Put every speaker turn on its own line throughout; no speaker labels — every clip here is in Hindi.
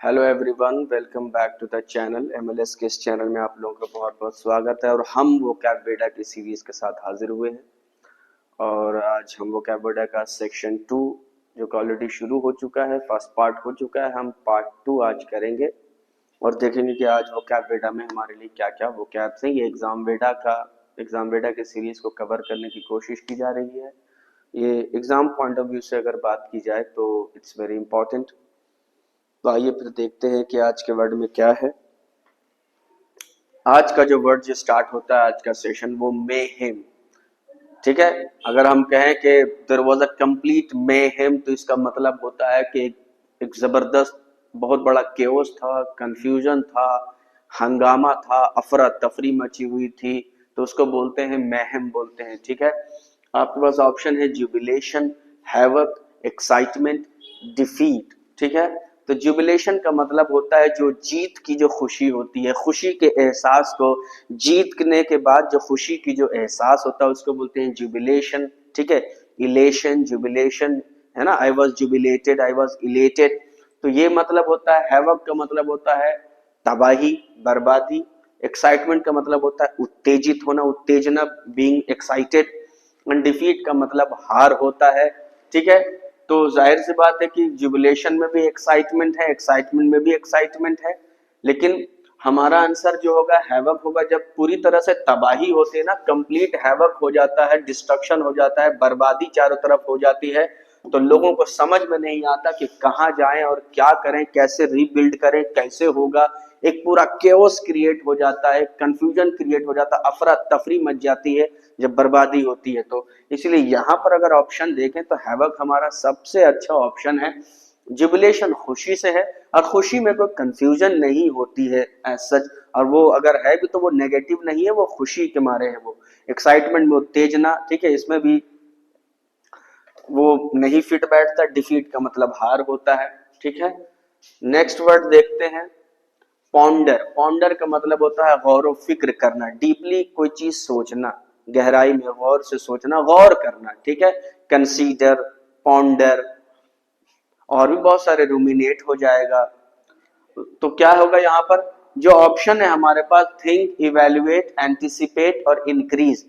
Hello everyone, welcome back to the channel. MLS के इस चैनल में आप लोगों का बहुत बहुत स्वागत है और हम वोकैब बेटा की सीरीज के साथ हाजिर हुए हैं। और आज हम वोकैब बेटा का सेक्शन 2 जो कि ऑलरेडी शुरू हो चुका है, फर्स्ट पार्ट हो चुका है, हम पार्ट 2 आज करेंगे और देखेंगे कि आज वोकैब बेटा में हमारे लिए क्या क्या वोकैब्स हैं। ये एग्जाम बेटा की सीरीज को कवर करने की कोशिश की जा रही है। ये एग्जाम पॉइंट ऑफ व्यू से अगर बात की जाए तो इट्स वेरी इंपॉर्टेंट। तो आइए फिर देखते हैं कि आज के वर्ड में क्या है। आज का जो वर्ड जो स्टार्ट होता है आज का सेशन वो मेहेम। ठीक है, अगर हम कहें कि देयर वाज अ कंप्लीट मेहेम तो इसका मतलब होता है कि एक जबरदस्त बहुत बड़ा केओस था, कंफ्यूजन था, हंगामा था, अफरा तफरी मची हुई थी, तो उसको बोलते हैं मेहेम बोलते हैं। ठीक है, आपके पास ऑप्शन है जुबिलेशन, हैवक, एक्साइटमेंट, डिफीट। ठीक है, तो जुबिलेशन का मतलब होता है जो जीत की जो खुशी होती है, खुशी के एहसास को, जीतने के बाद जो खुशी की जो एहसास होता है उसको बोलते हैं जुबिलेशन। ठीक है, इलेशन, जुबिलेशन, है ना। I was jubilated, I was elated. तो ये मतलब होता है। हैवक का मतलब होता है तबाही, बर्बादी। एक्साइटमेंट का मतलब होता है उत्तेजित होना, उत्तेजना, बीइंग एक्साइटेड। एंड डिफीट का मतलब हार होता है। ठीक है, तो जाहिर सी बात है कि जुबिलेशन में भी एक्साइटमेंट है, एक्साइटमेंट में भी एक्साइटमेंट है, लेकिन हमारा आंसर जो होगा हैवक होगा। जब पूरी तरह से तबाही होती है ना, कंप्लीट हैवक हो जाता है, डिस्ट्रक्शन हो जाता है, बर्बादी चारों तरफ हो जाती है, तो लोगों को समझ में नहीं आता कि कहाँ जाएं और क्या करें, कैसे रीबिल्ड करें, कैसे होगा। एक पूरा केओस क्रिएट हो जाता है, कंफ्यूजन क्रिएट हो जाता है, अफरा तफरी मच जाती है जब बर्बादी होती है। तो इसलिए यहाँ पर अगर ऑप्शन देखें तो हैवक हमारा सबसे अच्छा ऑप्शन है। जुबिलेशन खुशी से है और खुशी में कोई कंफ्यूजन नहीं होती है एज सच, और वो अगर है भी तो वो नेगेटिव नहीं है, वो खुशी के मारे है। वो एक्साइटमेंट में उत्तेजना, ठीक है, इसमें भी वो नहीं फिट बैठता। डिफीट का मतलब हार होता है। ठीक है, नेक्स्ट वर्ड देखते हैं पॉन्डर। पॉन्डर का मतलब होता है गौर व फिक्र करना, डीपली कोई चीज सोचना, गहराई में गौर से सोचना, गौर करना। ठीक है, कंसीडर, पॉन्डर, और भी बहुत सारे, रूमिनेट हो जाएगा। तो क्या होगा यहाँ पर, जो ऑप्शन है हमारे पास थिंक, इवेल्युएट, एंटिसिपेट और इंक्रीज,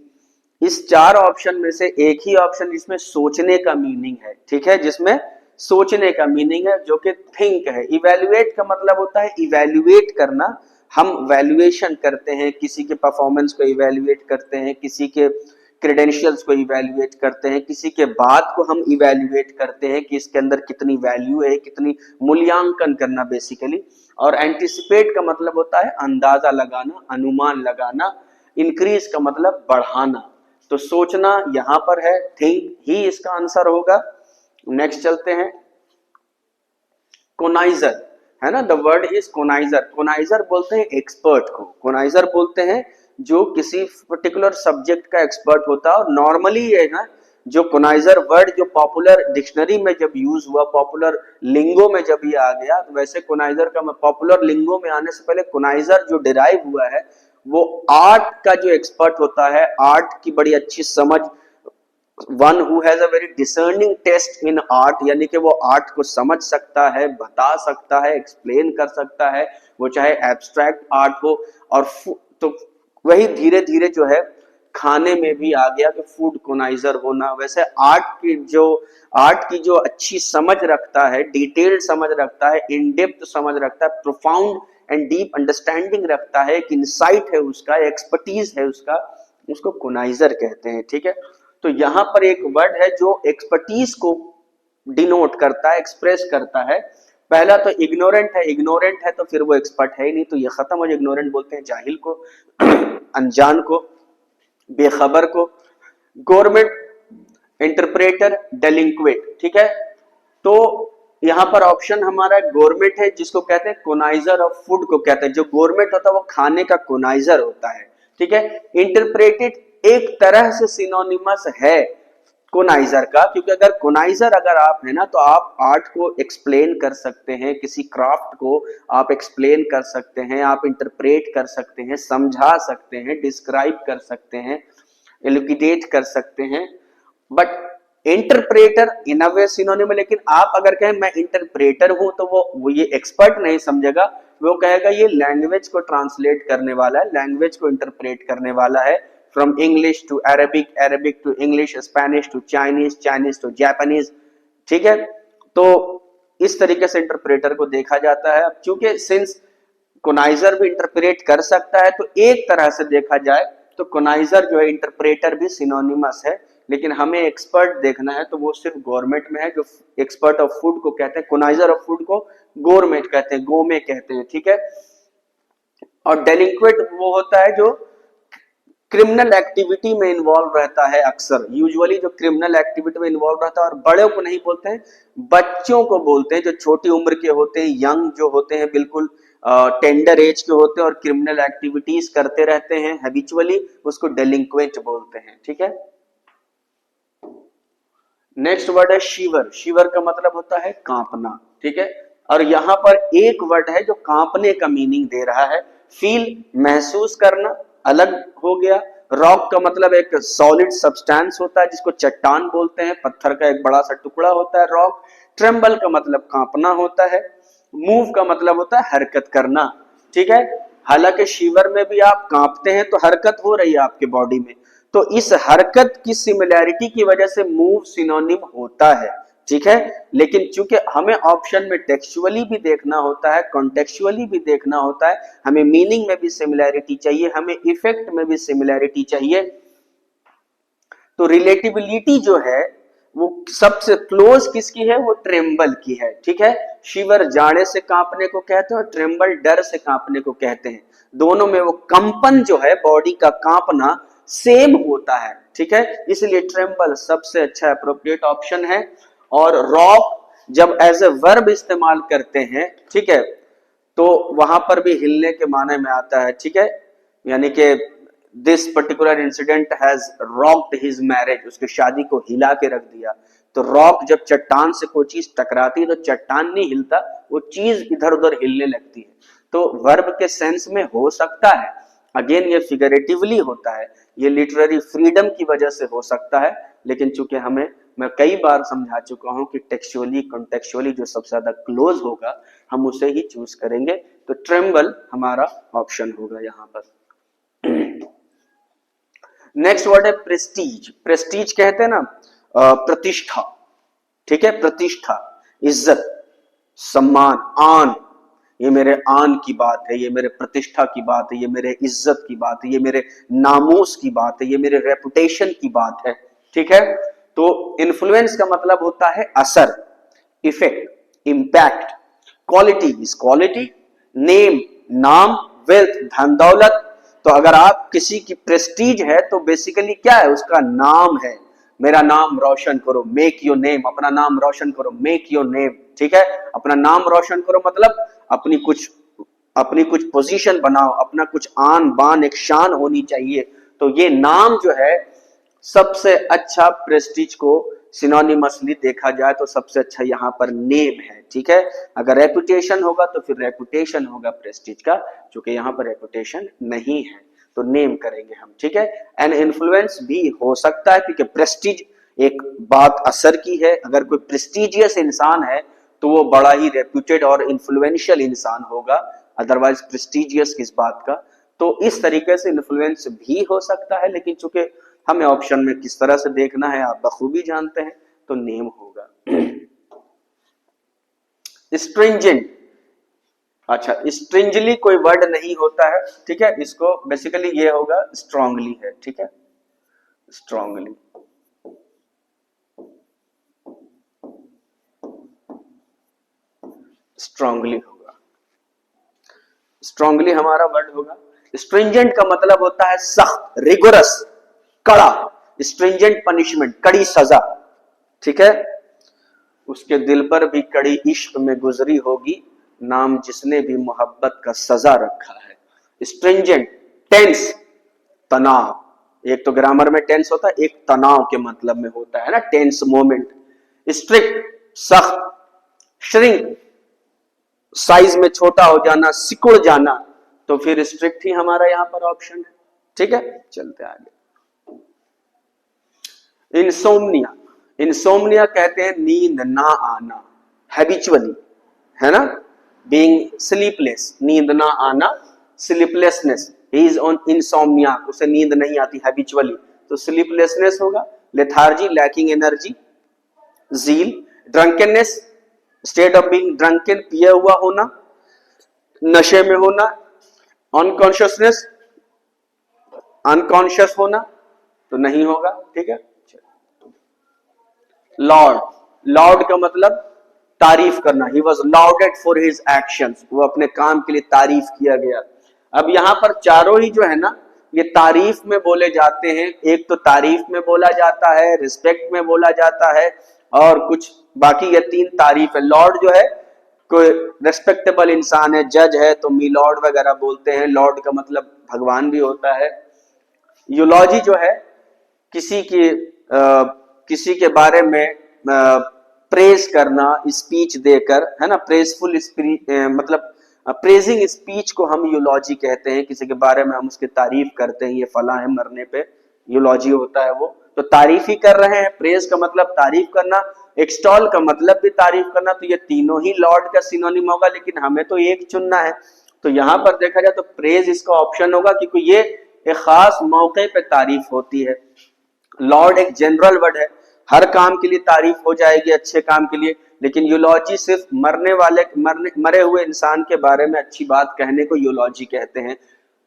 इस चार ऑप्शन में से एक ही ऑप्शन जिसमें सोचने का मीनिंग है। ठीक है, जिसमें सोचने का मीनिंग है, जो कि थिंक है। इवेल्युएट का मतलब होता है इवेल्युएट करना, हम वैल्यूएशन करते हैं, किसी के परफॉर्मेंस को इवेल्युएट करते हैं, किसी के क्रेडेंशियल्स को इवेल्युएट करते हैं, किसी के बात को हम इवेल्युएट करते हैं कि इसके अंदर कितनी वैल्यू है, कितनी मूल्यांकन करना बेसिकली। और एंटिसिपेट का मतलब होता है अंदाजा लगाना, अनुमान लगाना। इंक्रीज का मतलब बढ़ाना। तो सोचना यहां पर है, थिंक ही इसका आंसर होगा। नेक्स्ट चलते हैं, कोनाइजर, है ना। The word is connoisseur. Connoisseur बोलते हैं एक्सपर्ट को, कोनाइजर बोलते हैं जो किसी पर्टिकुलर सब्जेक्ट का एक्सपर्ट होता है। और नॉर्मली है ना, जो कोनाइजर वर्ड जो पॉपुलर डिक्शनरी में जब यूज हुआ, पॉपुलर लिंगो में जब ये आ गया, तो वैसे कोनाइजर का पॉपुलर लिंगो में आने से पहले कोनाइजर जो डिराइव हुआ है वो आर्ट का जो एक्सपर्ट होता है, आर्ट की बड़ी अच्छी समझ, one who has a very discerning taste in art, यानी कि वो आर्ट को समझ सकता है, बता सकता है, एक्सप्लेन कर सकता है, वो चाहे एब्स्ट्रैक्ट आर्ट हो। और तो वही धीरे धीरे जो है खाने में भी आ गया कि फूड कोनाइजर होना। वैसे आर्ट की जो अच्छी समझ रखता है, डिटेल्ड समझ रखता है, इन डेप्थ समझ रखता है, प्रोफाउंड एंड डीप अंडरस्टैंडिंग रखता है, एक इंसाइट है उसका, एक्सपर्टीज है उसका, उसको कोनाइजर कहते हैं। ठीक है, तो यहां पर एक वर्ड है जो एक्सपर्टीज को डिनोट करता है, एक्सप्रेस करता है। पहला तो इग्नोरेंट है, इग्नोरेंट है तो फिर वो एक्सपर्ट है ही नहीं, तो ये खत्म हो जाए। इग्नोरेंट बोलते हैं जाहिल को, अनजान को, बेखबर को। Government, interpreter, delinquent. ठीक है, तो यहां पर ऑप्शन हमारा गवर्नमेंट है, जिसको कहते हैं कोनाइजर ऑफ फूड को कहते हैं। जो गवर्नमेंट होता है वो खाने का कोनाइजर होता है। ठीक है, इंटरप्रेटेड एक तरह से सिनोनिमस है कोनाइजर का, क्योंकि अगर कोनाइजर अगर आप है ना, तो आप आर्ट को एक्सप्लेन कर सकते हैं, किसी क्राफ्ट को आप एक्सप्लेन कर सकते हैं, आप इंटरप्रेट कर सकते हैं, समझा सकते हैं, डिस्क्राइब कर सकते हैं, एलुकिडेट कर सकते हैं। But interpreter in a way synonym है, लेकिन आप अगर कहें मैं इंटरप्रेटर हूं तो वो ये एक्सपर्ट नहीं समझेगा, वो कहेगा ये लैंग्वेज को ट्रांसलेट करने वाला है, लैंग्वेज को इंटरप्रेट करने वाला है, from English to Arabic, Arabic to English, Spanish to Chinese, Chinese to Japanese. ठीक है, तो इस तरीके से इंटरप्रेटर को देखा जाता है। अब चूंकि सिंस कोनाइजर भी इंटरप्रेट कर सकता है, तो एक तरह से देखा जाए तो कोनाइजर जो है इंटरप्रेटर भी सिनोनिमस है, लेकिन हमें एक्सपर्ट देखना है तो वो सिर्फ गवर्नमेंट में है, जो एक्सपर्ट ऑफ फूड को कहते हैं, कोनाइजर ऑफ फूड को गवर्नमेंट कहते हैं, गोमे कहते हैं। ठीक है, और डेलिंक्वेंट वो होता है जो क्रिमिनल एक्टिविटी में इन्वॉल्व रहता है, अक्सर यूजुअली जो क्रिमिनल एक्टिविटी में इन्वॉल्व रहता है, और बड़े को नहीं बोलते हैं, बच्चों को बोलते हैं, जो छोटी उम्र के होते हैं, यंग जो होते हैं, बिल्कुल टेंडर एज के होते हैं और क्रिमिनल एक्टिविटीज करते रहते हैं हैबिचुअली, उसको डेलिंक्वेंट बोलते हैं। ठीक है, नेक्स्ट वर्ड है शिवर। शिवर का मतलब होता है कांपना। ठीक है, और यहां पर एक वर्ड है जो कांपने का मीनिंग दे रहा है, फील महसूस करना, अलग हो गया। रॉक का मतलब एक सॉलिड सब्सटेंस होता है जिसको चट्टान बोलते हैं, पत्थर का एक बड़ा सा टुकड़ा होता है रॉक। ट्रेम्बल का मतलब कांपना होता है। मूव का मतलब होता है हरकत करना। ठीक है, हालांकि शिवर में भी आप कांपते हैं तो हरकत हो रही है आपके बॉडी में, तो इस हरकत की सिमिलैरिटी की वजह से मूव सिनोनिम होता है। ठीक है, लेकिन चूंकि हमें ऑप्शन में टेक्सचुअली भी देखना होता है, कॉन्टेक्चुअली भी देखना होता है, हमें मीनिंग में भी सिमिलैरिटी चाहिए, हमें इफेक्ट में भी सिमिलैरिटी चाहिए, तो रिलेटिबिलिटी जो है वो सबसे क्लोज किसकी है, वो ट्रेम्बल की है। ठीक है, शिवर जाड़े से कांपने को कहते हैं और ट्रेम्बल डर से कांपने को कहते हैं। दोनों में वो कंपन जो है, बॉडी का कांपना सेम होता है। ठीक है, इसलिए ट्रेम्बल सबसे अच्छा अप्रोप्रिएट ऑप्शन है। और रॉक जब एज ए वर्ब इस्तेमाल करते हैं, ठीक है, तो वहां पर भी हिलने के माने में आता है। ठीक है, यानी कि this particular incident has rocked his marriage, उसकी शादी को हिला के रख दिया। तो रॉक जब चट्टान से कोई चीज टकराती है तो चट्टान नहीं हिलता, वो चीज इधर उधर हिलने लगती है। तो वर्ब के सेंस में हो सकता है, अगेन ये फिगरेटिवली होता है, ये लिटरेरी फ्रीडम की वजह से हो सकता है, लेकिन चूंकि मैं कई बार समझा चुका हूं कि टेक्सचुअली कॉन्टेक्चुअली जो सबसे ज्यादा क्लोज होगा हम उसे ही चूज करेंगे, तो ट्रेम्बल हमारा ऑप्शन होगा यहां पर। नेक्स्ट वर्ड है प्रेस्टीज। प्रेस्टीज कहते हैं ना प्रतिष्ठा। ठीक है, प्रतिष्ठा, इज्जत, सम्मान, आन, ये मेरे आन की बात है, ये मेरे प्रतिष्ठा की बात है, ये मेरे इज्जत की बात है, ये मेरे नामूस की बात है, ये मेरे रेपुटेशन की बात है। ठीक है, तो इन्फ्लुएंस का मतलब होता है असर, effect, impact. Quality is quality, name नाम, वेल्थ धन दौलत। तो अगर आप किसी की प्रेस्टीज है तो बेसिकली क्या है, उसका नाम है, मेरा नाम रोशन करो, मेक योर नेम, अपना नाम रोशन करो, मेक योर नेम। ठीक है, अपना नाम रोशन करो मतलब अपनी कुछ पोजीशन बनाओ, अपना कुछ आन बान एक शान होनी चाहिए। तो ये नाम जो है सबसे अच्छा प्रेस्टीज को सिनोनिमसली देखा जाए तो सबसे अच्छा यहाँ पर नेम है। ठीक है, अगर रेपुटेशन होगा तो फिर रेपुटेशन होगा प्रेस्टीज का, क्योंकि यहाँ पर रेपुटेशन नहीं है, तो नेम करेंगे हम। ठीक है, एंड इन्फ्लुएंस भी हो सकता है, क्योंकि प्रेस्टीज एक बात असर की है। अगर कोई प्रेस्टीजियस इंसान है तो वो बड़ा ही रेप्यूटेड और इन्फ्लुएंशियल इंसान होगा, अदरवाइज प्रेस्टीजियस किस बात का। तो इस तरीके से इन्फ्लुएंस भी हो सकता है, लेकिन चूंकि हमें ऑप्शन में किस तरह से देखना है आप बखूबी जानते हैं, तो नेम होगा। स्ट्रिंजेंट, अच्छा स्ट्रिंजली कोई वर्ड नहीं होता है। ठीक है, इसको बेसिकली ये होगा स्ट्रांगली है। ठीक है, स्ट्रांगली, स्ट्रांगली होगा, स्ट्रांगली हमारा वर्ड होगा। स्ट्रिंजेंट का मतलब होता है सख्त, रिगोरस, कड़ा, स्ट्रिंजेंट पनिशमेंट, कड़ी सजा। ठीक है, उसके दिल पर भी कड़ी इश्क में गुजरी होगी, नाम जिसने भी मोहब्बत का सजा रखा है। स्ट्रिंजेंट, टेंस, तनाव, एक तो ग्रामर में टेंस होता है, एक तनाव के मतलब में होता है ना, टेंस मोमेंट। स्ट्रिक्ट, सख्त। श्रिंक, साइज में छोटा हो जाना, सिकुड़ जाना, तो फिर स्ट्रिक्ट ही हमारा यहां पर ऑप्शन है। ठीक है, चलते आगे। इंसोम्निया, इंसोम्निया कहते हैं नींद ना आना, हैबिचुअली, है ना, बीइंग स्लीपलेस, नींद ना आना, sleeplessness, he is on insomnia, उसे नींद नहीं आती हैबिचुअली, तो स्लीपलेसनेस होगा, lethargy, lacking energy, zeal, drunkenness, state of being drunken, पिया हुआ होना, नशे में होना, अनकॉन्शियसनेस, अनकॉन्शियस होना, तो नहीं होगा, ठीक है। लॉर्ड, लॉर्ड का मतलब तारीफ करना, he was lauded for his actions, वो अपने काम के लिए तारीफ किया गया। अब यहां पर चारों ही जो है ना ये तारीफ में बोले जाते हैं, एक तो तारीफ में बोला जाता है, रिस्पेक्ट में बोला जाता है, और कुछ बाकी ये तीन तारीफ है। लॉर्ड जो है कोई रेस्पेक्टेबल इंसान है, जज है तो मी लॉर्ड वगैरह बोलते हैं, लॉर्ड का मतलब भगवान भी होता है। यूलॉजी जो है किसी के बारे में प्रेज करना, स्पीच देकर, है ना, प्रेजफुल स्पीच, मतलब प्रेजिंग स्पीच को हम यूलॉजी कहते हैं, किसी के बारे में हम उसकी तारीफ करते हैं, ये फला है मरने पे, यूलॉजी होता है वो, तो तारीफ ही कर रहे हैं। प्रेज का मतलब तारीफ करना, एक्सटॉल का मतलब भी तारीफ करना, तो ये तीनों ही लॉर्ड का सिनोनिम होगा, लेकिन हमें तो एक चुनना है, तो यहां पर देखा जाए तो प्रेज इसका ऑप्शन होगा, क्योंकि ये एक खास मौके पे तारीफ होती है। लॉर्ड एक जनरल वर्ड है, हर काम के लिए तारीफ हो जाएगी, अच्छे काम के लिए, लेकिन यूलॉजी सिर्फ मरे हुए इंसान के बारे में अच्छी बात कहने को यूलॉजी कहते हैं।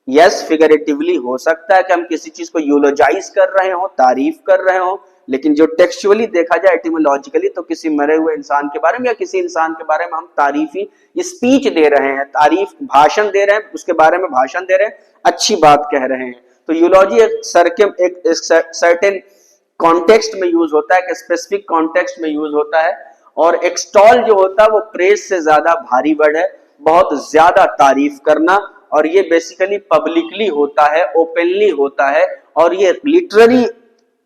यस, फिगरेटिवली हो सकता है कि हम किसी चीज को यूलोजाइज कर रहे हो, तारीफ कर रहे हो, लेकिन जो टेक्सचुअली देखा जाए एटिमोलॉजिकली तो किसी मरे हुए इंसान के बारे में या किसी इंसान के बारे में हम तारीफी स्पीच दे रहे हैं, तारीफ भाषण दे रहे हैं, उसके बारे में भाषण दे रहे हैं, अच्छी बात कह रहे हैं। तो यूलॉजी एक सर्टेन कॉन्टेक्स्ट में यूज होता है, एक स्पेसिफिक कॉन्टेक्स्ट में यूज होता है, और एक्सटॉल जो होता है वो प्रेज से ज्यादा भारी वर्ड है, बहुत ज्यादा तारीफ करना, और ये बेसिकली पब्लिकली होता है, ओपनली होता है, और ये लिटरेरी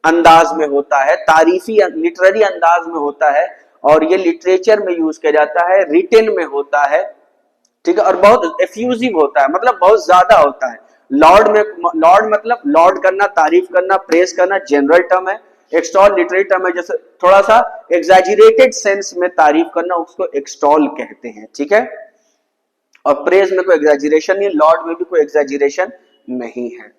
अंदाज में होता है, तारीफी लिटरेरी अंदाज में होता है, और ये लिटरेचर में यूज किया जाता है, रिटेन में होता है, ठीक है, और बहुत एफ्यूजिव होता है, मतलब बहुत ज्यादा होता है। लॉर्ड मतलब लॉर्ड करना, तारीफ करना, प्रेस करना जनरल टर्म है, एक्सटॉल लिटरेरी टर्म है, जैसे थोड़ा सा एग्जैजरेटेड सेंस में तारीफ करना उसको एक्सटॉल कहते हैं, ठीक है। और प्रेज में कोई एग्जैजरेशन नहीं, लॉर्ड में भी कोई एग्जैजरेशन नहीं है।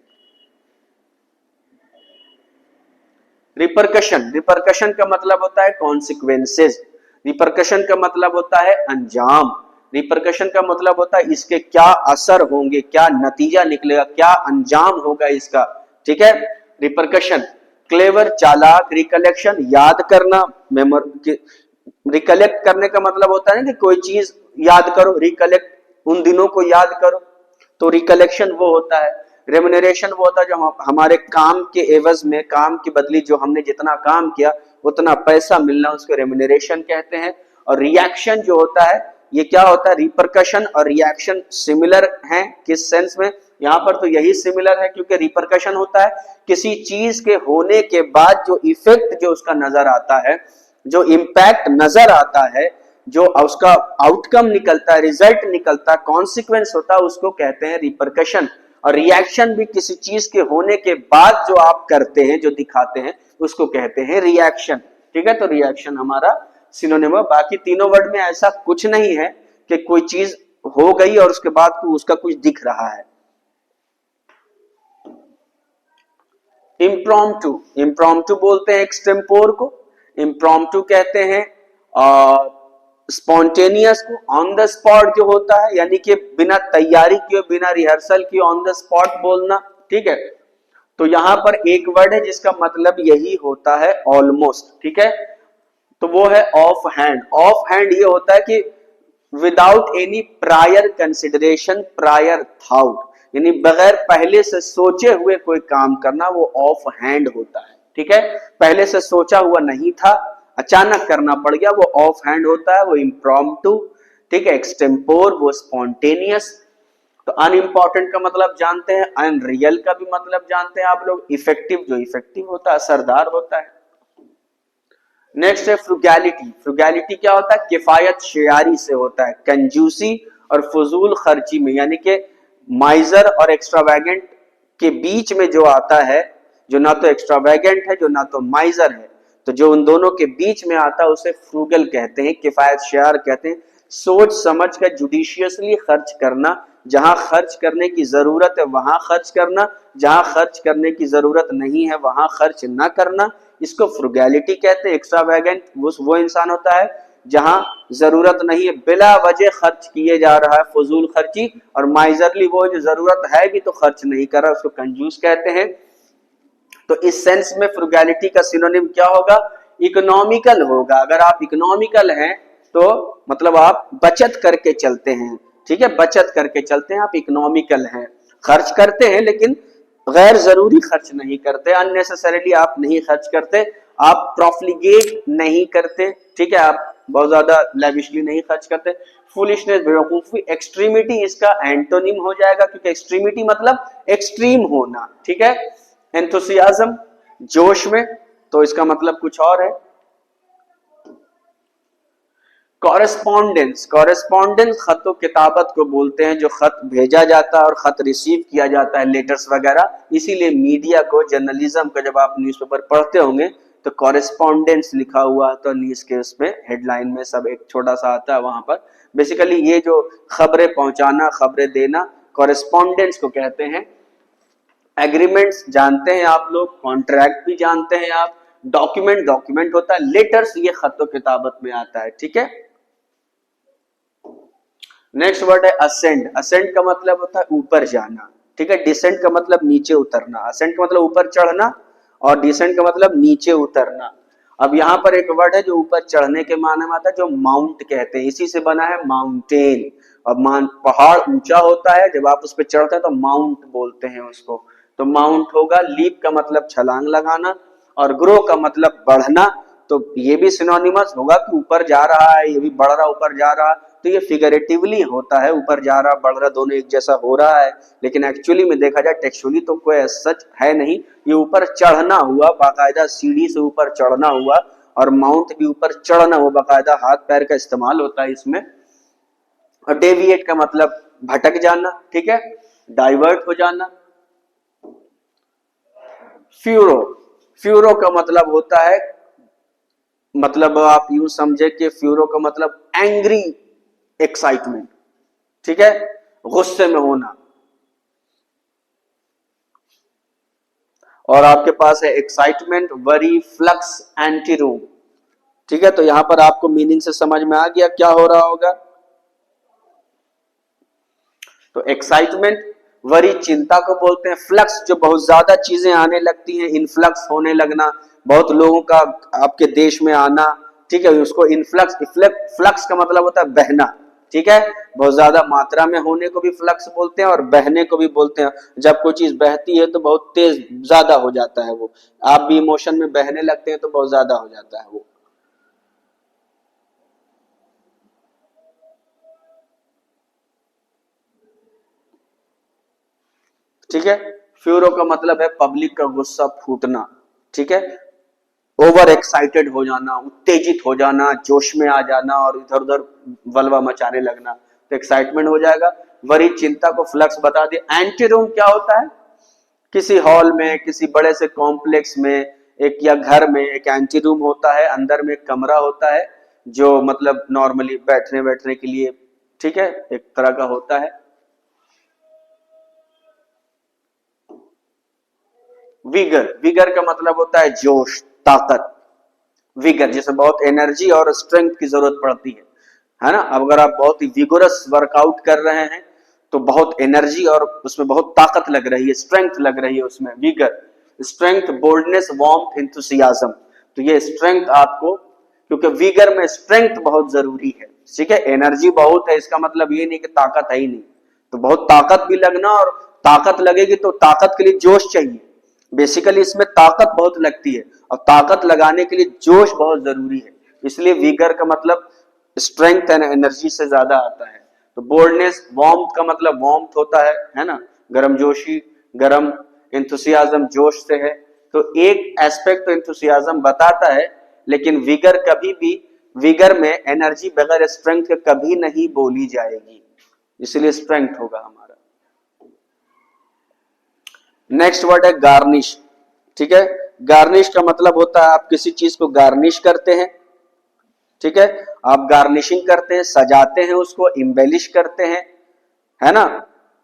रिपरकशन, रिपरकशन का मतलब होता है कॉन्सिक्वेंसेस, रिपरकशन का मतलब होता है अंजाम, रिपरकशन का मतलब होता है इसके क्या असर होंगे, क्या नतीजा निकलेगा, क्या अंजाम होगा इसका, ठीक है। रिपरकशन, क्लेवर, चालाक, रिकलेक्शन, याद करना, रिकलेक्ट करने का मतलब होता है ना कि कोई चीज याद करो, रिकलेक्ट उन दिनों को याद करो, तो रिकलेक्शन वो होता है। रेम्यूनरेशन वो होता है जो हमारे काम के एवज में, काम की बदली जो हमने जितना काम किया उतना पैसा मिलना, उसको रेम्यूनरेशन कहते हैं। और रिएक्शन जो होता है ये क्या होता है, रिपरकशन और रिएक्शन सिमिलर हैं किस सेंस में, यहाँ पर तो यही सिमिलर है, क्योंकि रिपरकशन होता है किसी चीज के होने के बाद जो इफेक्ट जो उसका नजर आता है, जो इम्पैक्ट नजर आता है, जो उसका आउटकम निकलता है, रिजल्ट निकलता है, कॉन्सिक्वेंस होता है, उसको कहते हैं रिपरकशन। और रिएक्शन भी किसी चीज के होने के बाद जो आप करते हैं, जो दिखाते हैं, उसको कहते हैं रिएक्शन, ठीक है। तो रिएक्शन हमारा सिनोनिम है। बाकी तीनों वर्ड में ऐसा कुछ नहीं है कि कोई चीज हो गई और उसके बाद उसका कुछ दिख रहा है। इम्प्रॉम्प्टू, इम्प्रॉम्प्टू बोलते हैं एक्सटेम्पोर को, इम्प्रॉम्प्टू कहते हैं स्पॉन्टेनियस को, ऑन द स्पॉट जो होता है, यानी कि बिना तैयारी किए, बिना रिहर्सल किए ऑन द स्पॉट बोलना, ठीक है। तो यहां पर एक वर्ड है जिसका मतलब यही होता है, ऑलमोस्ट, ठीक है। तो वो है ऑफ हैंड। ऑफ हैंड ये होता है कि without any prior consideration, prior thought, यानी बगैर पहले से सोचे हुए कोई काम करना, वो ऑफ हैंड होता है, ठीक है। पहले से सोचा हुआ नहीं था, अचानक करना पड़ गया, वो ऑफ हैंड होता है, वो इम्प्रॉम्प्टू, ठीक है। एक्सटेम्पोर वो स्पॉन्टेनियस। तो अनइम्पॉर्टेंट का मतलब जानते हैं, अनरियल का भी मतलब जानते हैं आप लोग, इफेक्टिव जो इफेक्टिव होता है, असरदार होता है। नेक्स्ट है फ्रुगैलिटी। फ्रुगैलिटी क्या होता है, किफायत शेयारी से होता है, कंजूसी और फजूल खर्ची में, यानी कि माइजर और एक्स्ट्रावैगेंट के बीच में जो आता है, जो ना तो एक्स्ट्रावैगेंट है, जो ना तो माइजर है, तो जो उन दोनों के बीच में आता है उसे फ्रूगल कहते हैं, किफायतशार कहते हैं। सोच समझ कर जुडिशियसली खर्च करना, जहां खर्च करने की जरूरत है वहां खर्च करना, जहां खर्च करने की जरूरत नहीं है वहां खर्च ना करना, इसको फ्रुगैलिटी कहते हैं। एक्स्ट्रावैगेंट वो इंसान होता है जहां जरूरत नहीं है बिला वजह खर्च किए जा रहा है, फजूल खर्ची। और माइजरली वो जो जरूरत है भी तो खर्च नहीं कर रहा, उसको कंजूस कहते हैं। तो इस सेंस में फ्रुगैलिटी का सिनोनिम क्या होगा? इकोनॉमिकल होगा। अगर आप इकोनॉमिकल हैं तो मतलब आप बचत करके चलते हैं, ठीक है, बचत करके चलते हैं, आप इकोनॉमिकल हैं। खर्च करते हैं लेकिन गैर जरूरी खर्च नहीं करते, अननेसेसरीली आप नहीं खर्च करते, आप प्रॉफिलिगेट नहीं करते, ठीक है, आप बहुत ज्यादा लेविशली नहीं खर्च करते। फुलिशनेस, बेवकूफी, एक्सट्रीमिटी इसका एंटोनिम हो जाएगा, क्योंकि एक्सट्रीमिटी मतलब एक्सट्रीम होना, ठीक है। एंथुसियाज्म, जोश में, तो इसका मतलब कुछ और है। कॉरेस्पॉन्डेंस, कॉरेस्पॉन्डेंस खतो किताबत को बोलते हैं, जो खत भेजा जाता है और खत रिसीव किया जाता है, लेटर्स वगैरह। इसीलिए मीडिया को, जर्नलिज्म को जब आप न्यूज़पेपर पढ़ते होंगे तो कॉरेस्पॉन्डेंस लिखा हुआ तो न्यूज के उसमें हेडलाइन में सब एक छोटा सा आता है, वहां पर बेसिकली ये जो खबरें पहुंचाना, खबरें देना, कॉरेस्पॉन्डेंस को कहते हैं। एग्रीमेंट्स जानते हैं आप लोग, कॉन्ट्रैक्ट भी जानते हैं आप, डॉक्यूमेंट, डॉक्यूमेंट होता है, लेटर्स ये खतो किताबत में आता है, ठीक है। नेक्स्ट वर्ड है असेंड। असेंड का मतलब होता है ऊपर जाना, ठीक है। डिसेंड का मतलब नीचे उतरना। असेंड का मतलब ऊपर चढ़ना और डिसेंड का मतलब नीचे उतरना। अब यहाँ पर एक वर्ड है जो ऊपर चढ़ने के माने में आता है, जो माउंट कहते हैं, इसी से बना है माउंटेन। अब पहाड़ ऊंचा होता है, जब आप उस पर चढ़ते हैं तो माउंट बोलते हैं उसको, तो माउंट होगा। लीप का मतलब छलांग लगाना और ग्रो का मतलब बढ़ना, तो ये भी सिनोनिमस होगा कि ऊपर जा रहा है, ये भी बढ़ रहा, ऊपर जा रहा, तो ये फिगरेटिवली होता है, ऊपर जा रहा बढ़ रहा दोनों एक जैसा हो रहा है, लेकिन एक्चुअली में देखा जाए टेक्सचुअली तो कोई सच है नहीं। ये ऊपर चढ़ना हुआ, बाकायदा सीढ़ी से ऊपर चढ़ना हुआ, और माउंट भी ऊपर चढ़ना हुआ, बाकायदा हाथ पैर का इस्तेमाल होता है इसमें। और डेविएट का मतलब भटक जाना, ठीक है, डाइवर्ट हो जाना। फ्यूरो, फ्यूरो का मतलब होता है, मतलब आप यूं समझे कि फ्यूरो का मतलब एंग्री एक्साइटमेंट, ठीक है, गुस्से में होना। और आपके पास है एक्साइटमेंट, वरी, फ्लक्स, एंटीरूम, ठीक है। तो यहां पर आपको मीनिंग से समझ में आ गया क्या हो रहा होगा। तो एक्साइटमेंट, वरी चिंता को बोलते हैं, फ्लक्स जो बहुत ज्यादा चीजें आने लगती हैं, इनफ्लक्स होने लगना, बहुत लोगों का आपके देश में आना, ठीक है, उसको इनफ्लक्स, फ्लक्स का मतलब होता है बहना, ठीक है, बहुत ज्यादा मात्रा में होने को भी फ्लक्स बोलते हैं और बहने को भी बोलते हैं। जब कोई चीज बहती है तो बहुत तेज ज्यादा हो जाता है वो, आप भी इमोशन में बहने लगते हैं तो बहुत ज्यादा हो जाता है वो। ठीक है, फ्यूरो का मतलब है पब्लिक का गुस्सा फूटना, ठीक है, ओवर एक्साइटेड हो जाना, उत्तेजित हो जाना, जोश में आ जाना और इधर उधर वल्वा मचाने लगना, तो एक्साइटमेंट हो जाएगा। वरी चिंता को फ्लक्स बता दिया। एंटीरूम क्या होता है? किसी हॉल में, किसी बड़े से कॉम्प्लेक्स में, एक या घर में एक एंटी रूम होता है, अंदर में एक कमरा होता है जो मतलब नॉर्मली बैठने बैठने के लिए, ठीक है, एक तरह का होता है। विगर, विगर का मतलब होता है जोश, ताकत, विगर जिसमें बहुत एनर्जी और स्ट्रेंथ की जरूरत पड़ती है ना। अब अगर आप बहुत ही विगोरस वर्कआउट कर रहे हैं तो बहुत एनर्जी और उसमें बहुत ताकत लग रही है, स्ट्रेंथ लग रही है उसमें, vigour. Strength, boldness, warmth, enthusiasm, तो ये स्ट्रेंथ आपको, क्योंकि विगर में स्ट्रेंथ बहुत जरूरी है, ठीक है, एनर्जी बहुत है इसका मतलब ये नहीं कि ताकत है ही नहीं, तो बहुत ताकत भी लगना, और ताकत लगेगी तो ताकत के लिए जोश चाहिए, बेसिकली इसमें ताकत बहुत लगती है और ताकत लगाने के लिए जोश बहुत जरूरी है, इसलिए विगर का मतलब स्ट्रेंथ एंड एनर्जी से ज्यादा आता है। तो बोल्डनेस, वार्मथ का मतलब वार्मथ होता है ना, गर्मजोशी, गरम, एंथुसियाज्म जोश से है, तो एक एस्पेक्ट तो एंथुसियाज्म बताता है, लेकिन विगर कभी भी, विगर में एनर्जी बगैर स्ट्रेंथ के कभी नहीं बोली जाएगी, इसलिए स्ट्रेंथ होगा हमारा। नेक्स्ट वर्ड है गार्निश, ठीक है। गार्निश का मतलब होता है आप किसी चीज को गार्निश करते हैं, ठीक है, आप गार्निशिंग करते हैं, सजाते हैं, उसको इम्बेलिश करते हैं, है ना।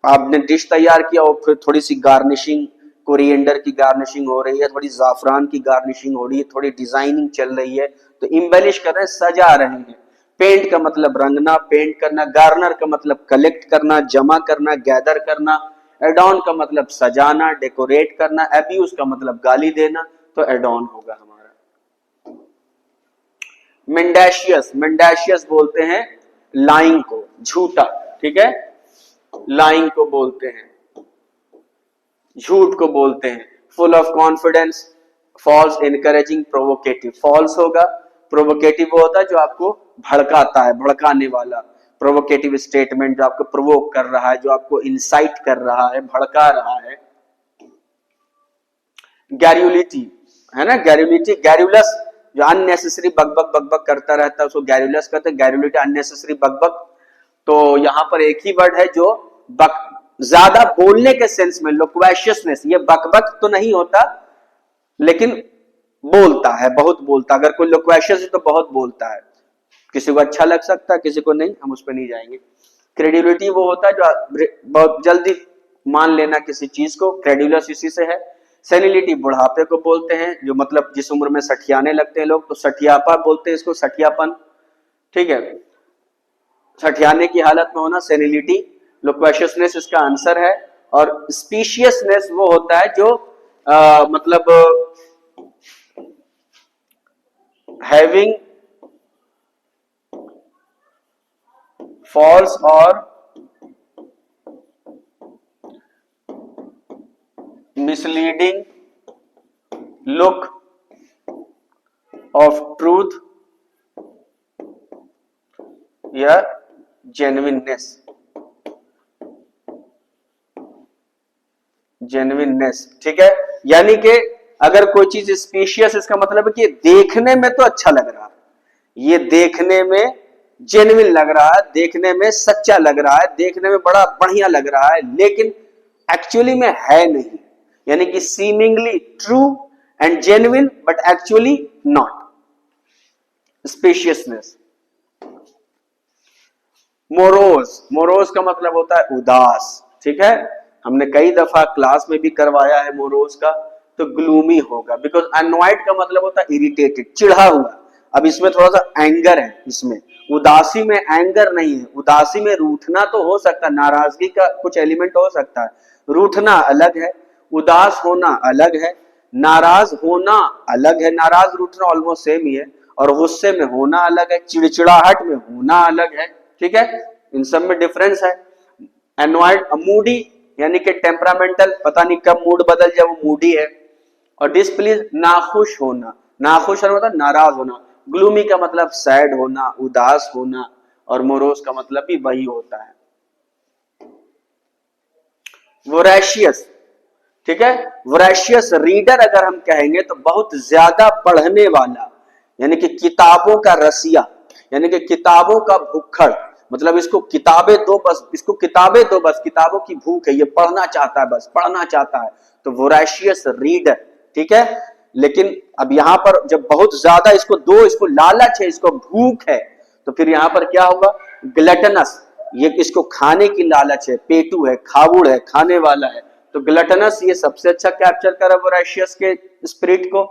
आपने डिश तैयार किया और फिर थोड़ी सी गार्निशिंग, कोरिएंडर की गार्निशिंग हो रही है, थोड़ी जाफरान की गार्निशिंग हो रही है, थोड़ी डिजाइनिंग चल रही है, तो इम्बेलिश कर रहे हैं, सजा रहे हैं। पेंट का मतलब रंगना, पेंट करना। गार्नर का मतलब कलेक्ट करना, जमा करना, गैदर करना। एडॉन का मतलब सजाना, डेकोरेट करना। एब्यूज का मतलब गाली देना, तो एडॉन होगा हमारा। मेंडेशियस, मेंडेशियस बोलते हैं लाइंग को, झूठा, ठीक है, लाइंग को बोलते हैं, झूठ को बोलते हैं। Full of confidence, false, encouraging, provocative. False होगा, प्रोवोकेटिव वो होता है जो आपको भड़काता है, भड़काने वाला। प्रोवोकेटिव स्टेटमेंट जो आपको प्रोवोक कर रहा है, जो आपको इंसाइट कर रहा है, भड़का रहा है। गैरुलिटी, है ना, गैरुलिटी, गैरुलस जो अननेसेसरी बकबक बकबक करता रहता है उसको गैरुलस कहते हैं। गैरुलिटी अननेसेसरी बकबक। तो यहां पर एक ही वर्ड है जो बक, ज्यादा बोलने के सेंस में, लोक्वेशियसनेस, ये बकबक तो नहीं होता लेकिन बोलता है, बहुत बोलता। अगर कोई लोक्वेशियस है तो बहुत बोलता है, किसी को अच्छा लग सकता है, किसी को नहीं, हम उस पर नहीं जाएंगे। क्रेडिबिलिटी वो होता है जो बहुत जल्दी मान लेना किसी चीज को, क्रेडुलस इसी से है। सेनिलिटी बुढ़ापे को बोलते हैं, जो मतलब जिस उम्र में सठियाने लगते हैं लोग, तो सठियापा बोलते हैं इसको, सठियापन, ठीक है, सठियाने की हालत में होना, सेनिलिटी। लोक्वेशियसनेस इसका आंसर है। और स्पीशियसनेस वो होता है जो मतलब हैविंग फॉल्स और misleading look of truth या genuineness, genuineness, ठीक है। यानी कि अगर कोई चीज स्पीशियस, इसका मतलब है कि देखने में तो अच्छा लग रहा है, ये देखने में जेन्युइन लग रहा है, देखने में सच्चा लग रहा है, देखने में बड़ा बढ़िया लग रहा है, लेकिन एक्चुअली में है नहीं। यानी कि seemingly true and genuine but actually not, speciousness. Morose, morose का मतलब होता है उदास, ठीक है, हमने कई दफा क्लास में भी करवाया है मोरोज का। तो ग्लूमी होगा, बिकॉज अनॉयड का मतलब होता है इरिटेटेड, चिढ़ा हुआ। अब इसमें थोड़ा सा एंगर है, इसमें उदासी में एंगर नहीं है। उदासी में रूठना तो हो सकता है, नाराजगी का कुछ एलिमेंट हो सकता है, रूठना अलग है, उदास होना अलग है, नाराज होना अलग है। नाराज रूठना ऑलमोस्ट सेम ही है, और गुस्से में होना अलग है, चिड़चिड़ाहट में होना अलग है, ठीक है, इन सब में डिफरेंस है। एनॉयड, मूडी यानी कि टेम्परामेंटल, पता नहीं कब मूड बदल जाए, वो मूडी है। और डिस्प्लीज, नाखुश होना, नाखुश होना मतलब नाराज होना। ग्लूमी का मतलब सैड होना, उदास होना, और मोरोस का मतलब भी वही होता है। वोरेशियस, ठीक है, वोरेशियस रीडर अगर हम कहेंगे तो बहुत ज्यादा पढ़ने वाला, यानी कि किताबों का रसिया, यानी कि किताबों का भुक्खड़, मतलब इसको किताबें दो बस, इसको किताबें दो बस, किताबों की भूख है, ये पढ़ना चाहता है, बस पढ़ना चाहता है, तो वोरेशियस रीडर, ठीक है। लेकिन अब यहां पर जब बहुत ज्यादा इसको दो, इसको लालच है, इसको भूख है, तो फिर यहां पर क्या होगा, ग्लटनस, ये इसको खाने की लालच है, पेटू है, खावुड़ है, खाने वाला है, तो ग्लटनस ये सबसे अच्छा कैप्चर करा वोरेशियस के स्पिरिट को।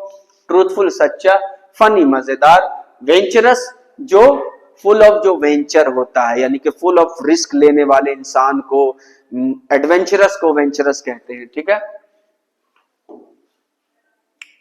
ट्रूथफुल, सच्चा, फनी, मजेदार, वेंचरस जो फुल ऑफ जो वेंचर होता है, यानी कि फुल ऑफ रिस्क लेने वाले इंसान को, एडवेंचरस को वेंचरस कहते हैं, ठीक है।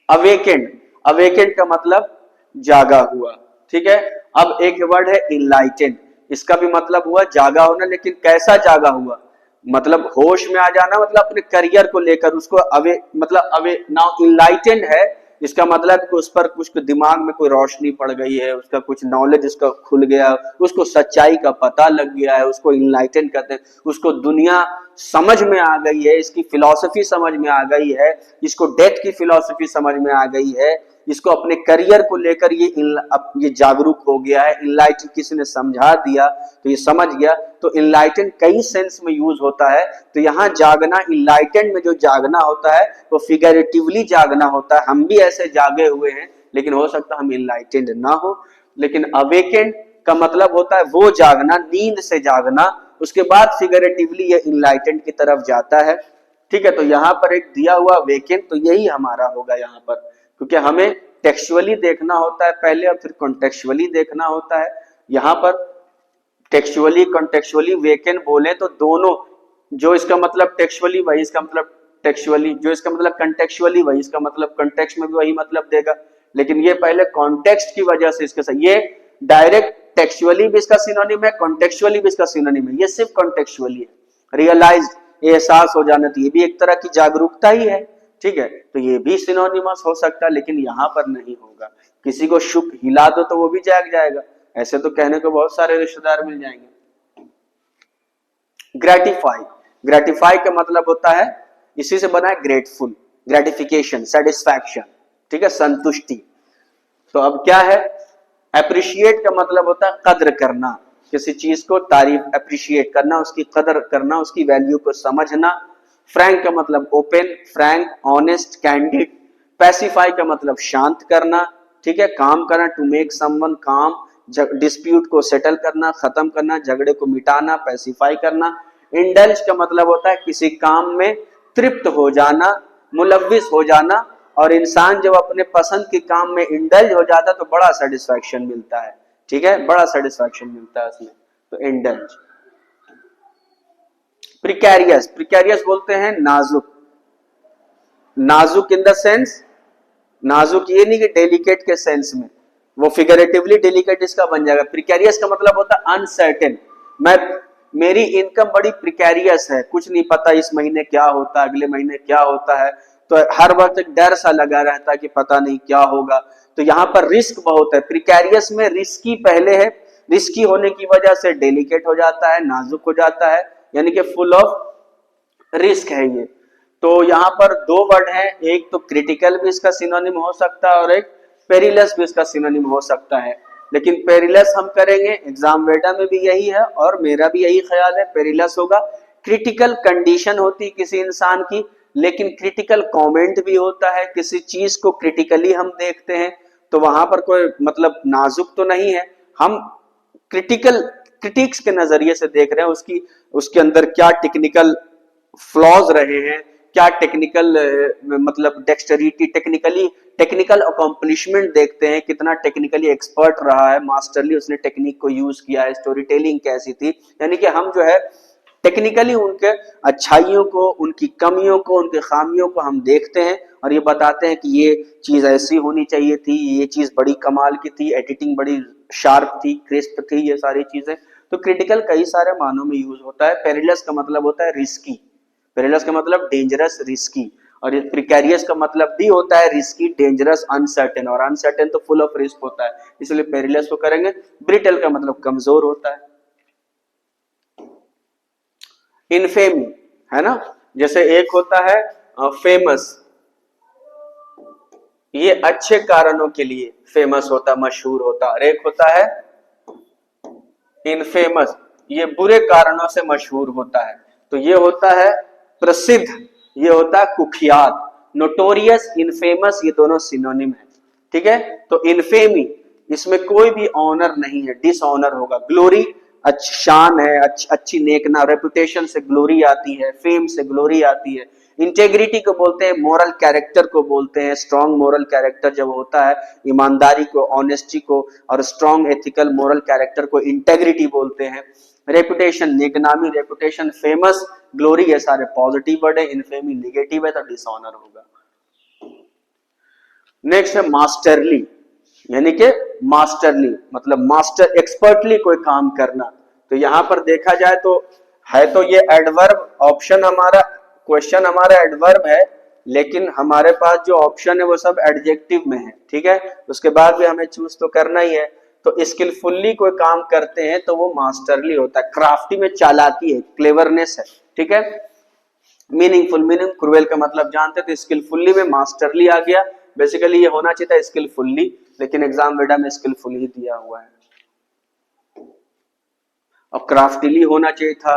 अवेकेंड, अवेकेंड का मतलब जागा हुआ, ठीक है। अब एक वर्ड है इनलाइटेंड, इसका भी मतलब हुआ जागा होना, लेकिन कैसा जागा हुआ, मतलब होश में आ जाना, मतलब अपने करियर को लेकर उसको अवे, मतलब अवे नाउ इनलाइटेंड है, इसका मतलब कि उस पर कुछ दिमाग में कोई रोशनी पड़ गई है, उसका कुछ नॉलेज उसका खुल गया, उसको सच्चाई का पता लग गया है, उसको इनलाइटेंड कहते हैं। उसको दुनिया समझ में आ गई है, इसकी फिलॉसफी समझ में आ गई है, इसको डेथ की फिलॉसफी समझ में आ गई है, इसको अपने करियर को लेकर ये जागरूक हो गया है, इनलाइटन किसी ने समझा दिया तो ये समझ गया। तो इनलाइटन कई सेंस में यूज होता है। तो यहाँ जागना, इनलाइटन में जो जागना होता है वो फिगरेटिवली जागना होता है। हम भी ऐसे जागे हुए हैं, लेकिन हो सकता है हम इनलाइटेंड ना हो। लेकिन अवेकेंड का मतलब होता है वो जागना, नींद से जागना, उसके बाद फिगरेटिवली ये इनलाइटेंड की तरफ जाता है। ठीक है, तो यहाँ पर एक दिया हुआ वेकेंट, तो यही हमारा होगा यहाँ पर, क्योंकि हमें टेक्सुअली देखना होता है पहले और फिर कॉन्टेक्चुअली देखना होता है। यहाँ पर टेक्सुअली कॉन्टेक्चुअली वेकेंट बोले तो दोनों, जो इसका मतलब टेक्सुअली वही इसका मतलब टेक्सुअली, जो इसका मतलब कंटेक्चुअली वही इसका मतलब कंटेक्स्ट में भी वही मतलब देगा। लेकिन ये पहले कॉन्टेक्स्ट की वजह से इसके साथ, ये डायरेक्ट टेक्सुअली भी इसका सिनोनिम है, कॉन्टेक्चुअली भी इसका सिनोनिम है, ये सिर्फ कॉन्टेक्चुअली है। रियलाइज, एहसास हो जाना, तो ये भी एक तरह की जागरूकता ही है। ठीक है, तो ये भी सिनोनिमस हो सकता है, लेकिन यहाँ पर नहीं होगा। किसी को शुक हिला दो तो वो भी जाग जाएगा, ऐसे तो कहने को बहुत सारे रिश्तेदार मिल जाएंगे। ग्रेटिफाई, ग्रेटिफाई का मतलब होता है, इसी से बना है ग्रेटफुल, ग्रेटिफिकेशन, सेटिस्फैक्शन, ठीक है, संतुष्टि। तो अब क्या है, अप्रिशिएट का मतलब होता है कद्र करना, किसी चीज को तारीफ, अप्रिशिएट करना, उसकी कदर करना, उसकी वैल्यू को समझना। फ्रैंक का मतलब open, Frank, honest, candid. Pacify का मतलब शांत करना, ठीक है, काम करना, टू मेक समवन काम, डिस्प्यूट को सेटल करना, खत्म करना, झगड़े को मिटाना, पैसिफाई करना। इंडल्ज का मतलब होता है किसी काम में तृप्त हो जाना, मुलव्विस हो जाना, और इंसान जब अपने पसंद के काम में इंडल्ज हो जाता है तो बड़ा सेटिस्फैक्शन मिलता है। ठीक है, बड़ा सेटिस्फैक्शन मिलता है उसमें, तो इंडल्ज। प्रिकैरियस, प्रिकैरियस बोलते हैं नाजुक, नाजुक इन द सेंस, नाजुक ये नहीं कि डेलिकेट के सेंस में, वो फिगरेटिवली डेलिकेट इसका बन जाएगा। प्रिकैरियस का मतलब होता है अनसर्टेन, मैं, मेरी इनकम बड़ी प्रिकैरियस है, कुछ नहीं पता इस महीने क्या होता है, अगले महीने क्या होता है, तो हर वक्त एक डर सा लगा रहता है कि पता नहीं क्या होगा। तो यहाँ पर रिस्क बहुत है, प्रिकैरियस में रिस्की पहले है, रिस्की होने की वजह से डेलिकेट हो जाता है, नाजुक हो जाता है, यानी कि फुल ऑफ रिस्क है ये। तो यहाँ पर दो वर्ड हैं, एक तो क्रिटिकल भी इसका सिनोनिम हो सकता है और एक पेरिलस भी इसका सिनोनिम हो सकता है। लेकिन पेरिलस हम करेंगे, एग्जाम वेटा में भी यही है और मेरा भी यही ख्याल है, पेरिलस होगा। क्रिटिकल कंडीशन होती किसी इंसान की, लेकिन क्रिटिकल कमेंट भी होता है, किसी चीज को क्रिटिकली हम देखते हैं, तो वहां पर कोई मतलब नाजुक तो नहीं है, हम क्रिटिकल क्रिटिक्स के नजरिए से देख रहे हैं, उसकी उसके अंदर क्या टेक्निकल फ्लॉज रहे हैं, क्या टेक्निकल मतलब डेक्सटरिटी, टेक्निकल अकॉम्प्लिशमेंट देखते हैं, कितना टेक्निकली एक्सपर्ट रहा है, मास्टरली उसने टेक्निक को यूज किया है, स्टोरी टेलिंग कैसी थी। यानी कि हम जो है टेक्निकली उनके अच्छाइयों को, उनकी कमियों को, उनके खामियों को हम देखते हैं और ये बताते हैं कि ये चीज ऐसी होनी चाहिए थी, ये चीज बड़ी कमाल की थी, एडिटिंग बड़ी शार्प थी, क्रिस्प थी, ये सारी चीजें। तो क्रिटिकल कई सारे मानों में यूज होता है। पेरिलस का मतलब होता है रिस्की, पेरिलस का मतलब डेंजरस, रिस्की, और प्रिकैरियस का मतलब भी होता है रिस्की, डेंजरस, अनसर्टेन, और अनसर्टेन तो फुल ऑफ रिस्क होता है, इसलिए पेरिलस को करेंगे। ब्रिटल का मतलब कमजोर होता है। इनफेमी है ना, जैसे एक होता है फेमस, ये अच्छे कारणों के लिए फेमस होता, मशहूर होता, और एक होता है इनफेमस, ये बुरे कारणों से मशहूर होता है। तो ये होता है प्रसिद्ध, ये होता है कुख्यात। नोटोरियस, इनफेमस, ये दोनों सिनोनिम है। ठीक है, तो इनफेमी, इसमें कोई भी ऑनर नहीं है, डिसऑनर होगा। ग्लोरी, शान है, अच्छी नेकना, रेपुटेशन से ग्लोरी आती है, फेम से ग्लोरी आती है। इंटेग्रिटी को बोलते हैं, मोरल कैरेक्टर को बोलते हैं, स्ट्रॉन्ग मोरल कैरेक्टर जब होता है, ईमानदारी को, ऑनेस्टी को, और स्ट्रॉन्ग एथिकल मोरल कैरेक्टर को इंटेग्रिटी बोलते हैं। रेपुटेशन, नेकनामी, रेपुटेशन, फेमस, ग्लोरी, ये सारे पॉजिटिव वर्ड है, इनफेमी नेगेटिव है, तो डिसऑनर होगा। नेक्स्ट है मास्टरली, यानी कि मास्टरली मतलब मास्टर, एक्सपर्टली कोई काम करना। तो यहां पर देखा जाए तो है तो ये एडवर्ब, ऑप्शन हमारा, क्वेश्चन हमारा एडवर्ब है, लेकिन हमारे पास जो ऑप्शन है वो सब एडजेक्टिव में है। ठीक है, उसके बाद भी हमें चूज तो करना ही है। तो स्किलफुली कोई काम करते हैं तो वो मास्टरली होता है। क्राफ्टी में चालाकी है, क्लेवरनेस है। ठीक है, मीनिंगफुल, मीनिंग क्रूएल का मतलब जानते, तो स्किलफुली में मास्टरली आ गया, बेसिकली ये होना चाहिए था स्किलफुल्ली, लेकिन एग्जाम वेडा में स्किलफुल ही दिया हुआ है। और क्राफ्टिली होना चाहिए था।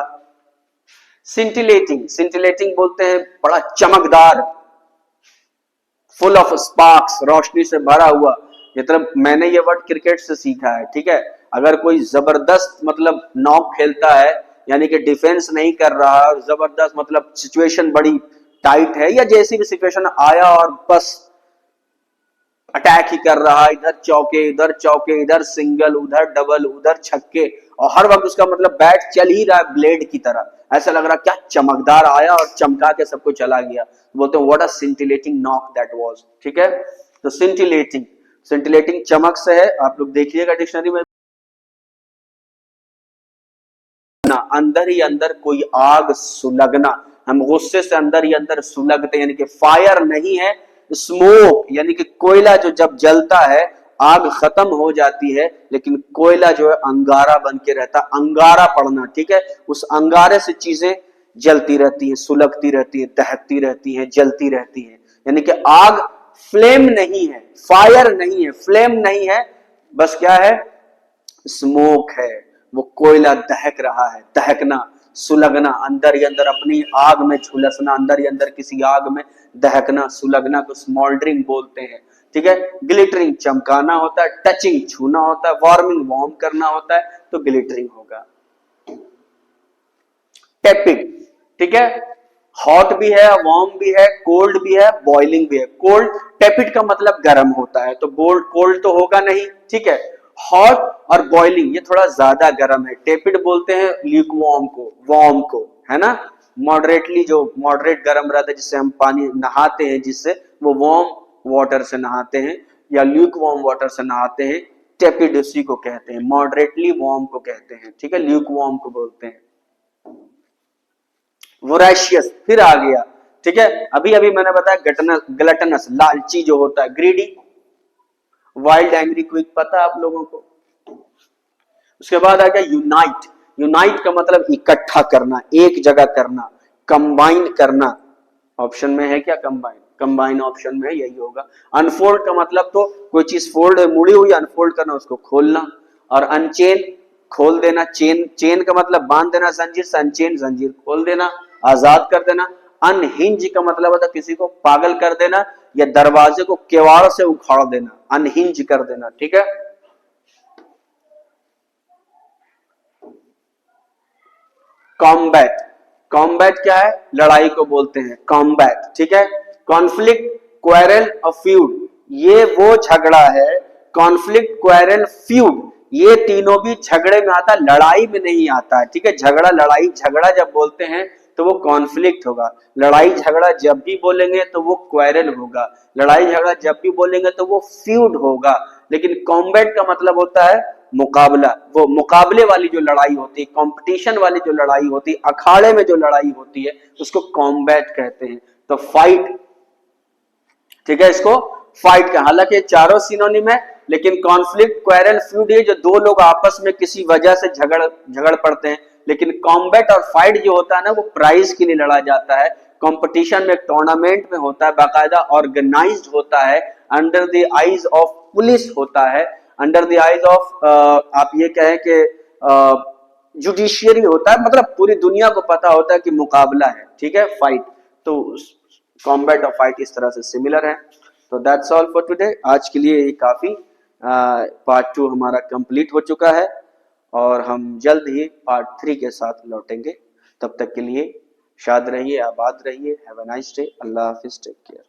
सिंटिलेटिंग, सिंटिलेटिंग बोलते हैं बड़ा चमकदार, फुल ऑफ स्पार्क्स, रोशनी से भरा हुआ। मतलब मैंने ये वर्ड क्रिकेट से सीखा है, ठीक है। अगर कोई जबरदस्त मतलब नॉक खेलता है, यानी कि डिफेंस नहीं कर रहा और जबरदस्त मतलब सिचुएशन बड़ी टाइट है, या जैसी भी सिचुएशन आया और बस अटैक ही कर रहा है, इधर चौके, इधर सिंगल, उधर डबल, उधर छक्के, और हर वक्त उसका मतलब बैट चल ही रहा है ब्लेड की तरह, ऐसा लग रहा क्या चमकदार आया और चमका के सबको चला गया, बोलते हैं what a scintillating knock that was, ठीक है। तो सिंटिलेटिंग, सिंटिलेटिंग चमक से है, आप लोग देखिएगा डिक्शनरी में ना, अंदर ही अंदर कोई आग सुलगना, हम गुस्से से अंदर ही अंदर सुलगते, यानी कि फायर नहीं है, स्मोक, यानी कि कोयला जो जब जलता है आग खत्म हो जाती है, लेकिन कोयला जो है अंगारा बन के रहता, अंगारा पड़ना, ठीक है। उस अंगारे से चीजें जलती रहती हैं, सुलगती रहती है, दहकती रहती हैं, जलती रहती हैं, यानी कि आग फ्लेम नहीं है, फायर नहीं है, फ्लेम नहीं है, बस क्या है, स्मोक है, वो कोयला दहक रहा है, दहकना, सुलगना, अंदर ही अंदर अपनी आग में झुलसना, अंदर ही अंदर किसी आग में दहकना, सुलगना को स्मोल्डरिंग बोलते हैं, ठीक है। ग्लिटरिंग चमकाना होता है, टचिंग छूना होता है, वार्मिंग वार्म करना होता है, तो ग्लिटरिंग होगा। टेपिड, ठीक है, हॉट भी है, वार्म भी है, कोल्ड भी है, बॉइलिंग भी है। कोल्ड, टेपिड का मतलब गर्म होता है, तो बोल्ड कोल्ड तो होगा नहीं, ठीक है। हॉट और बॉइलिंग ये थोड़ा ज्यादा गर्म है, टेपिड बोलते हैं ल्यूकवार्म को, वार्म को, है ना। मॉडरेटली जो मॉडरेट गर्म रहता है, जिससे हम पानी नहाते हैं, जिससे वो वार्म वाटर से नहाते हैं या ल्यूकवार्म वाटर से नहाते हैं, टेपिड उसी को कहते हैं, मॉडरेटली वार्म को कहते हैं, ठीक है, ल्यूकवार्म को बोलते हैं। वोरेशियस फिर आ गया, ठीक है। अभी अभी मैंने बताया ग्लटनस लालची जो होता है, ग्रीडी, वाइल्ड, एंग्री, क्विक, पता आप लोगों को। उसके बाद आ गया यूनाइट, यूनाइट का मतलब इकट्ठा करना, एक जगह करना, कंबाइन करना, ऑप्शन में है क्या कंबाइन, कंबाइन ऑप्शन में है, यही होगा। अनफोल्ड का मतलब तो कोई चीज फोल्ड है, मुड़ी हुई, अनफोल्ड करना, उसको खोलना। और अनचेन, खोल देना, चेन, चेन का मतलब बांध देना जंजीर से, अनचेन जंजीर खोल देना, आजाद कर देना। अनहिंज का मतलब होता है किसी को पागल कर देना या दरवाजे को केवाड़ से उखाड़ देना, अनहिंज कर देना, ठीक है। कॉम्बैट, कॉम्बैट क्या है, लड़ाई को बोलते हैं कॉम्बैट, ठीक है। कॉन्फ्लिक्ट, क्वेरल और फ्यूड, ये वो झगड़ा है, कॉन्फ्लिक्ट, क्वेरल, फ्यूड, ये तीनों भी झगड़े में आता है, लड़ाई में नहीं आता है, ठीक है। झगड़ा, लड़ाई, झगड़ा जब बोलते हैं तो वो कॉन्फ्लिक्ट होगा, लड़ाई झगड़ा जब भी बोलेंगे तो वो क्वेरल होगा, लड़ाई झगड़ा जब भी बोलेंगे तो वो फ्यूड होगा। लेकिन कॉम्बैट का मतलब होता है मुकाबला, वो मुकाबले वाली जो लड़ाई होती है, कंपटीशन वाली जो लड़ाई होती है, अखाड़े में जो लड़ाई होती है, उसको कॉम्बैट कहते हैं। तो फाइट, ठीक है, इसको फाइट का, हालांकि चारों सिनोनिम है, लेकिन कॉन्फ्लिक्ट, क्वेरल, फ्यूड ये जो दो लोग आपस में किसी वजह से झगड़ पड़ते हैं, लेकिन कॉम्बैट और फाइट जो होता है ना, वो प्राइज के लिए लड़ा जाता है, कंपटीशन में, टूर्नामेंट में होता है, बाकायदा ऑर्गेनाइज्ड होता है, under the eyes of police होता है, अंडर द आईज ऑफ आप ये कहें कि जुडिशियरी होता है, मतलब पूरी दुनिया को पता होता है कि मुकाबला है, ठीक है, फाइट। तो कॉम्बैट और फाइट इस तरह से सिमिलर है। तो दैट्स ऑल फॉर टुडे, आज के लिए ये काफी, पार्ट 2 हमारा कंप्लीट हो चुका है और हम जल्द ही पार्ट 3 के साथ लौटेंगे। तब तक के लिए शाद रहिए, आबाद रहिए, हैव अ नाइस डे, अल्लाह हाफिज, टेक केयर।